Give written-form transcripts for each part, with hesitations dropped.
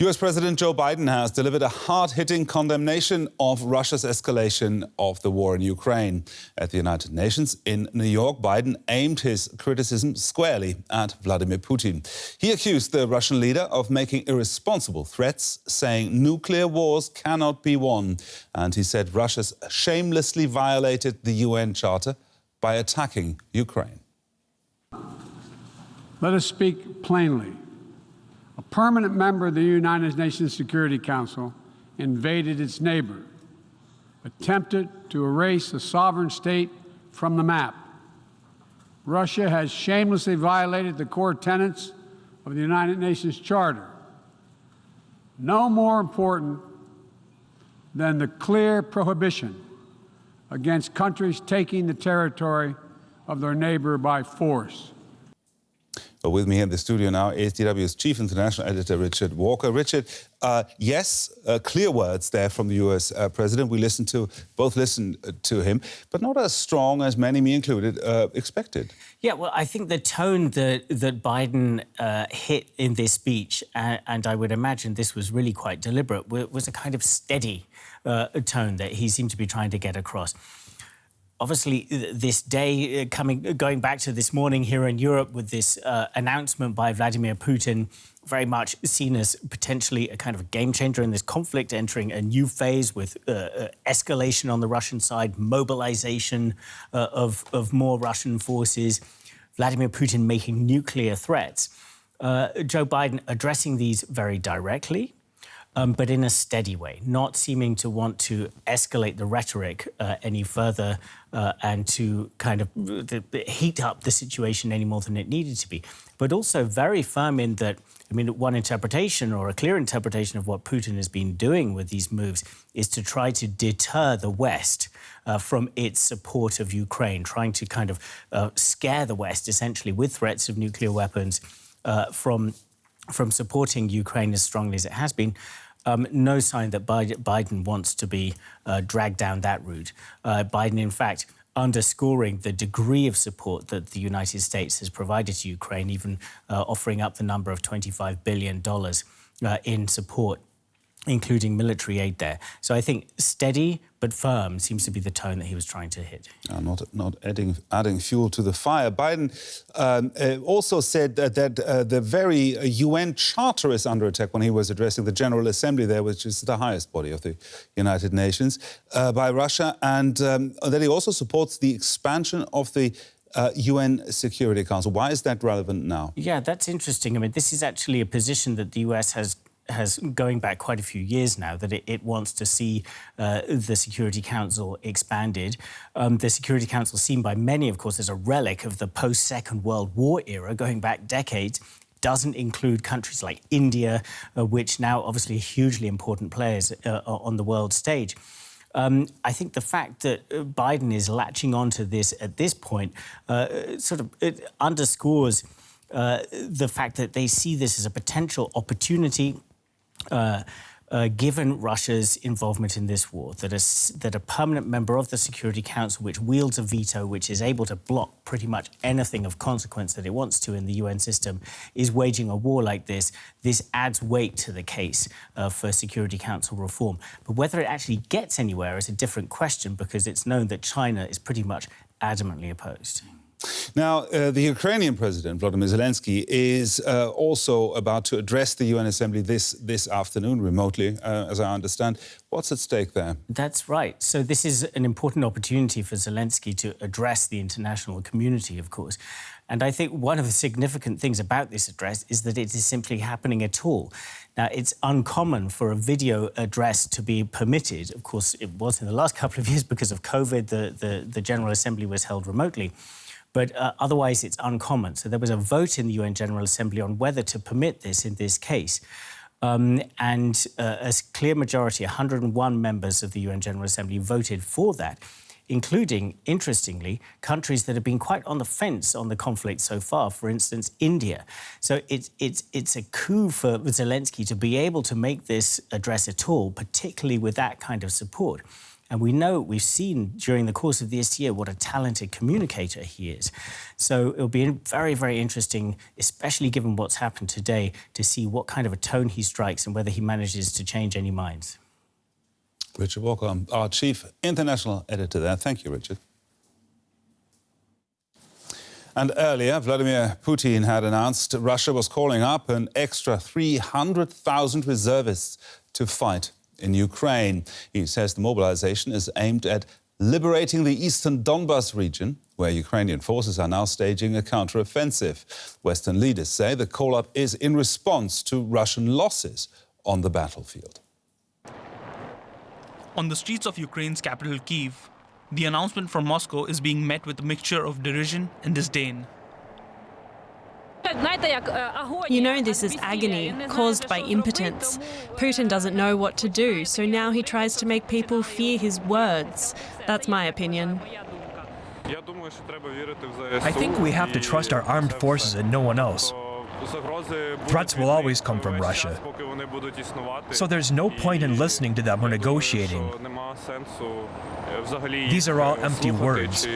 US President Joe Biden has delivered a hard-hitting condemnation of Russia's escalation of the war in Ukraine. At the United Nations in New York, Biden aimed his criticism squarely at Vladimir Putin. He accused the Russian leader of making irresponsible threats, saying nuclear wars cannot be won. And he said Russia shamelessly violated the UN Charter by attacking Ukraine. Let us speak plainly. A permanent member of the United Nations Security Council invaded its neighbor, attempted to erase a sovereign state from the map. Russia has shamelessly violated the core tenets of the United Nations Charter. No more important than the clear prohibition against countries taking the territory of their neighbor by force. With me here in the studio now is DW's chief international editor, Richard Walker. Richard, yes, clear words there from the US president. We both listened to him, but not as strong as many, me included, expected. Yeah, well, I think the tone that Biden hit in this speech, and I would imagine this was really quite deliberate, was a kind of steady tone that he seemed to be trying to get across. Obviously, this day going back to this morning here in Europe with this announcement by Vladimir Putin, very much seen as potentially a kind of a game changer in this conflict, entering a new phase with escalation on the Russian side, mobilization of more Russian forces, Vladimir Putin making nuclear threats. Joe Biden addressing these very directly, but in a steady way, not seeming to want to escalate the rhetoric any further and to kind of heat up the situation any more than it needed to be. But also very firm in that, I mean, one interpretation or a clear interpretation of what Putin has been doing with these moves is to try to deter the West from its support of Ukraine, trying to kind of scare the West essentially with threats of nuclear weapons from supporting Ukraine as strongly as it has been. No sign that Biden wants to be dragged down that route. Biden, in fact, underscoring the degree of support that the United States has provided to Ukraine, even offering up the number of $25 billion in support, including military aid there. So I think steady but firm seems to be the tone that he was trying to hit. Not adding fuel to the fire. Biden also said that the very UN Charter is under attack when he was addressing the General Assembly there, which is the highest body of the United Nations, by Russia, and that he also supports the expansion of the UN Security Council. Why is that relevant now? Yeah, that's interesting. I mean, this is actually a position that the US has going back quite a few years now, that it wants to see the Security Council expanded. The Security Council, seen by many, of course, as a relic of the post-Second World War era, going back decades, doesn't include countries like India, which now obviously are hugely important players on the world stage. I think the fact that Biden is latching onto this at this point it underscores the fact that they see this as a potential opportunity given Russia's involvement in this war, that a permanent member of the Security Council, which wields a veto, which is able to block pretty much anything of consequence that it wants to in the UN system, is waging a war like this. This adds weight to the case for Security Council reform. But whether it actually gets anywhere is a different question, because it's known that China is pretty much adamantly opposed. Now, the Ukrainian President, Volodymyr Zelensky, is also about to address the UN Assembly this afternoon, remotely, as I understand. What's at stake there? That's right. So this is an important opportunity for Zelensky to address the international community, of course. And I think one of the significant things about this address is that it is simply happening at all. Now, it's uncommon for a video address to be permitted. Of course, it was in the last couple of years because of COVID. The General Assembly was held remotely. But otherwise, it's uncommon. So there was a vote in the UN General Assembly on whether to permit this in this case. And a clear majority, 101 members of the UN General Assembly voted for that, including, interestingly, countries that have been quite on the fence on the conflict so far, for instance, India. So it's a coup for Zelensky to be able to make this address at all, particularly with that kind of support. And we've seen during the course of this year what a talented communicator he is. So it'll be very, very interesting, especially given what's happened today, to see what kind of a tone he strikes and whether he manages to change any minds. Richard Walker, our chief international editor there. Thank you, Richard. And earlier, Vladimir Putin had announced Russia was calling up an extra 300,000 reservists to fight in Ukraine. He says the mobilization is aimed at liberating the eastern Donbas region, where Ukrainian forces are now staging a counter-offensive. Western leaders say the call-up is in response to Russian losses on the battlefield. On the streets of Ukraine's capital, Kyiv, the announcement from Moscow is being met with a mixture of derision and disdain. You know, this is agony caused by impotence. Putin doesn't know what to do, so now he tries to make people fear his words. That's my opinion. I think we have to trust our armed forces and no one else. Threats will always come from Russia. So there's no point in listening to them or negotiating. These are all empty words.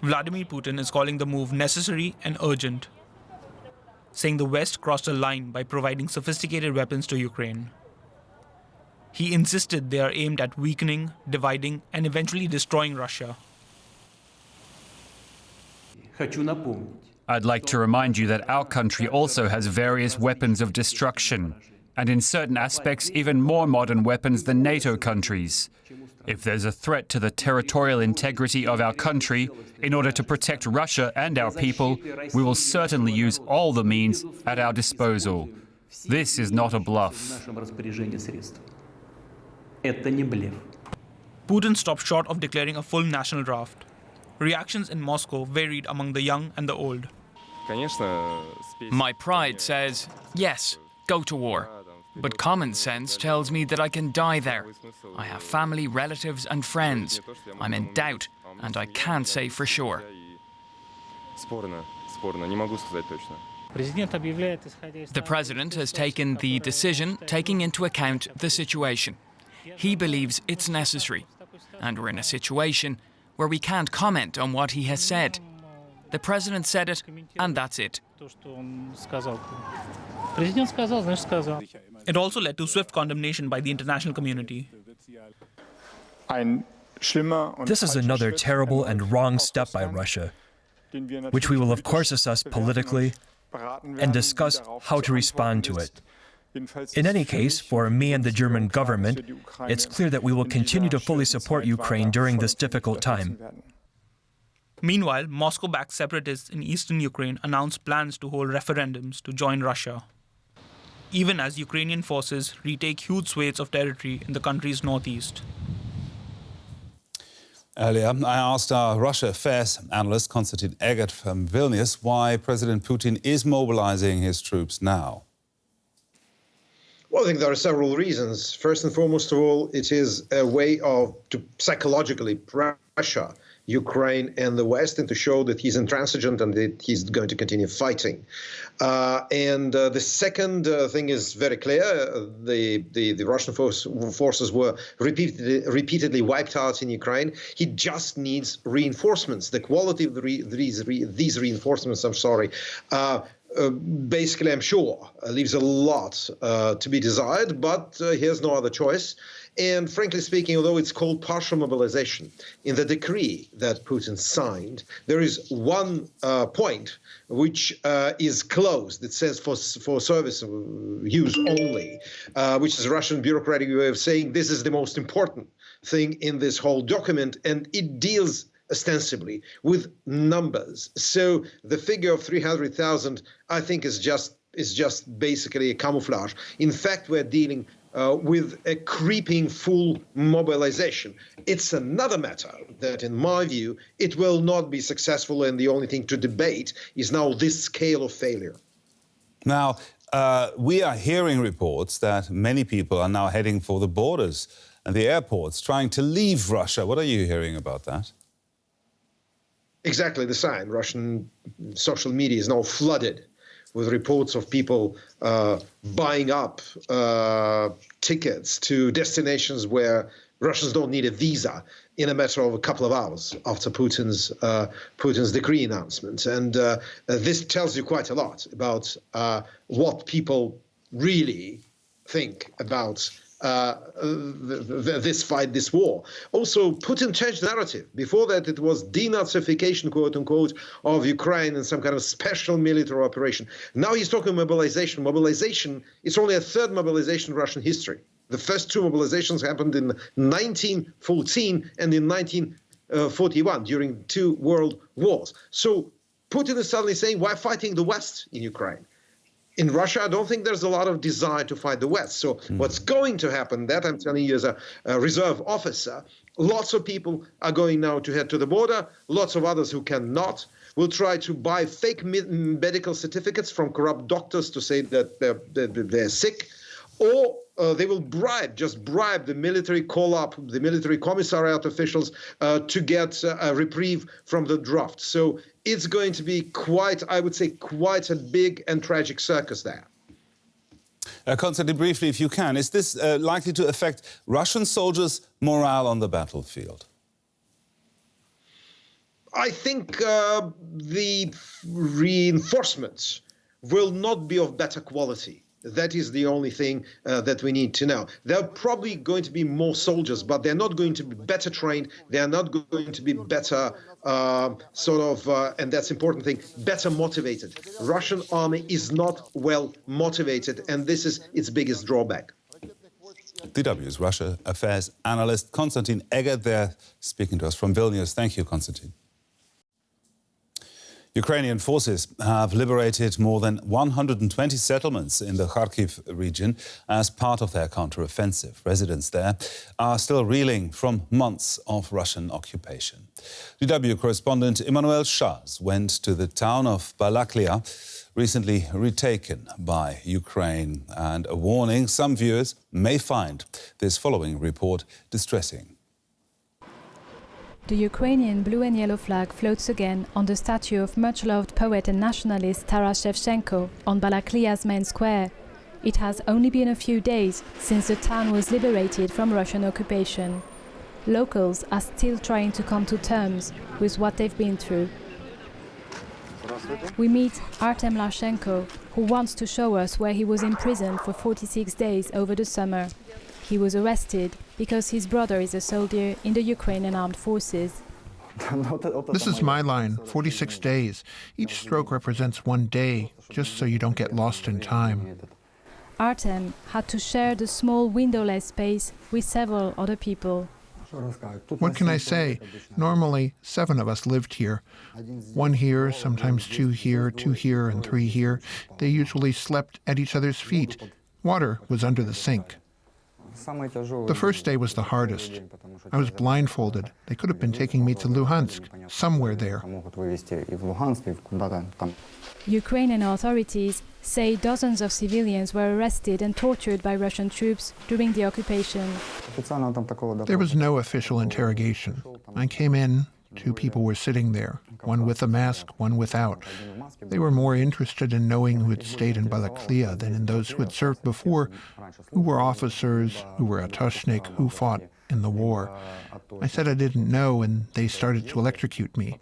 Vladimir Putin is calling the move necessary and urgent, saying the West crossed a line by providing sophisticated weapons to Ukraine. He insisted they are aimed at weakening, dividing, and eventually destroying Russia. I'd like to remind you that our country also has various weapons of destruction, and in certain aspects even more modern weapons than NATO countries. If there's a threat to the territorial integrity of our country, in order to protect Russia and our people, we will certainly use all the means at our disposal. This is not a bluff. Putin stopped short of declaring a full national draft. Reactions in Moscow varied among the young and the old. My pride says, yes, go to war. But common sense tells me that I can die there. I have family, relatives and friends. I'm in doubt, and I can't say for sure. The president has taken the decision taking into account the situation. He believes it's necessary, and we're in a situation where we can't comment on what he has said. The president said it, and that's it. It also led to swift condemnation by the international community. This is another terrible and wrong step by Russia, which we will of course assess politically and discuss how to respond to it. In any case, for me and the German government, it's clear that we will continue to fully support Ukraine during this difficult time. Meanwhile, Moscow-backed separatists in eastern Ukraine announced plans to hold referendums to join Russia, even as Ukrainian forces retake huge swathes of territory in the country's northeast. Earlier, I asked our Russia affairs analyst Konstantin Eggert from Vilnius why President Putin is mobilizing his troops now. Well, I think there are several reasons. First and foremost of all, it is a way to psychologically pressure Ukraine and the West and to show that he's intransigent and that he's going to continue fighting. The second thing is very clear. The Russian forces were repeatedly wiped out in Ukraine. He just needs reinforcements. The quality of these reinforcements, basically, I'm sure, leaves a lot to be desired, but he has no other choice. And frankly speaking, although it's called partial mobilization, in the decree that Putin signed, there is one point which is closed. It says for service use only, which is a Russian bureaucratic way of saying this is the most important thing in this whole document, and it deals ostensibly with numbers. So the figure of 300,000, I think, is just basically a camouflage. In fact, we're dealing with a creeping full mobilization. It's another matter that, in my view, it will not be successful, and the only thing to debate is now this scale of failure. Now, we are hearing reports that many people are now heading for the borders and the airports, trying to leave Russia. What are you hearing about that? Exactly the same. Russian social media is now flooded with reports of people buying up tickets to destinations where Russians don't need a visa in a matter of a couple of hours after Putin's decree announcement. And this tells you quite a lot about what people really think about this fight, this war. Also, Putin changed the narrative. Before that, it was denazification, quote unquote, of Ukraine and some kind of special military operation. Now he's talking mobilization. Mobilization, it's only a third mobilization in Russian history. The first two mobilizations happened in 1914 and in 1941 during 2 world wars. So Putin is suddenly saying, why fighting the West in Ukraine? In Russia, I don't think there's a lot of desire to fight the West. So what's going to happen, that I'm telling you as a reserve officer, lots of people are going now to head to the border. Lots of others who cannot will try to buy fake medical certificates from corrupt doctors to say that they're sick. Or they will bribe the military, call up the military commissariat officials to get a reprieve from the draft. So it's going to be quite a big and tragic circus there. Konstantin, briefly, if you can, is this likely to affect Russian soldiers' morale on the battlefield? I think the reinforcements will not be of better quality. That is the only thing that we need to know. There are probably going to be more soldiers, but they're not going to be better trained. They are not going to be better, and that's important thing, better motivated. Russian army is not well motivated, and this is its biggest drawback. DW's Russia Affairs analyst Konstantin Egger there speaking to us from Vilnius. Thank you, Konstantin. Ukrainian forces have liberated more than 120 settlements in the Kharkiv region as part of their counter-offensive. Residents there are still reeling from months of Russian occupation. DW correspondent Emmanuel Shaz went to the town of Balaklia, recently retaken by Ukraine, and a warning: some viewers may find this following report distressing. The Ukrainian blue and yellow flag floats again on the statue of much-loved poet and nationalist Taras Shevchenko on Balaklia's main square. It has only been a few days since the town was liberated from Russian occupation. Locals are still trying to come to terms with what they've been through. We meet Artem Lashenko, who wants to show us where he was imprisoned for 46 days over the summer. He was arrested because his brother is a soldier in the Ukrainian armed forces. This is my line, 46 days. Each stroke represents 1 day, just so you don't get lost in time. Artem had to share the small windowless space with several other people. What can I say? Normally, 7 of us lived here. 1 here, sometimes 2 here, 2 here, and 3 here. They usually slept at each other's feet. Water was under the sink. The first day was the hardest. I was blindfolded. They could have been taking me to Luhansk, somewhere there. Ukrainian authorities say dozens of civilians were arrested and tortured by Russian troops during the occupation. There was no official interrogation. I came in. 2 people were sitting there, one with a mask, one without. They were more interested in knowing who had stayed in Balaklia than in those who had served before, who were officers, who were Atoshnik, who fought in the war. I said I didn't know, and they started to electrocute me.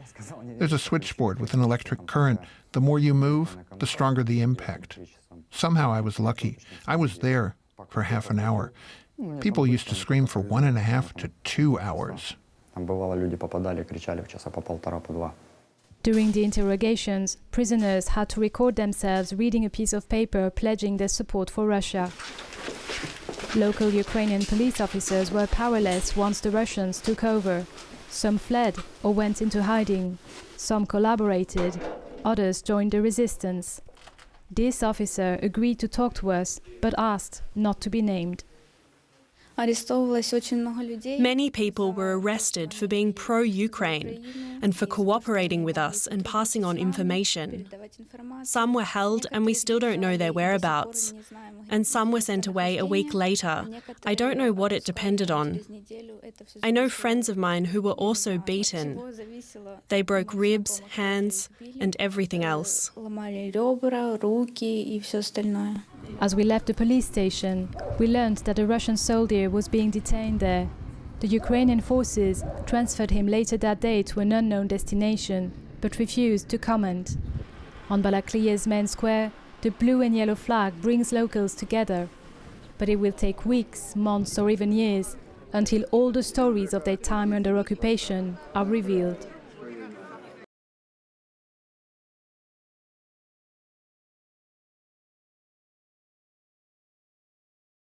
There's a switchboard with an electric current. The more you move, the stronger the impact. Somehow I was lucky. I was there for half an hour. People used to scream for 1.5 to 2 hours. During the interrogations, prisoners had to record themselves reading a piece of paper pledging their support for Russia. Local Ukrainian police officers were powerless once the Russians took over. Some fled or went into hiding. Some collaborated. Others joined the resistance. This officer agreed to talk to us, but asked not to be named. Many people were arrested for being pro-Ukraine and for cooperating with us and passing on information. Some were held and we still don't know their whereabouts. And some were sent away a week later. I don't know what it depended on. I know friends of mine who were also beaten. They broke ribs, hands, and everything else. As we left the police station, we learned that a Russian soldier was being detained there. The Ukrainian forces transferred him later that day to an unknown destination, but refused to comment. On Balaklia's main square, the blue and yellow flag brings locals together. But it will take weeks, months, or even years until all the stories of their time under occupation are revealed.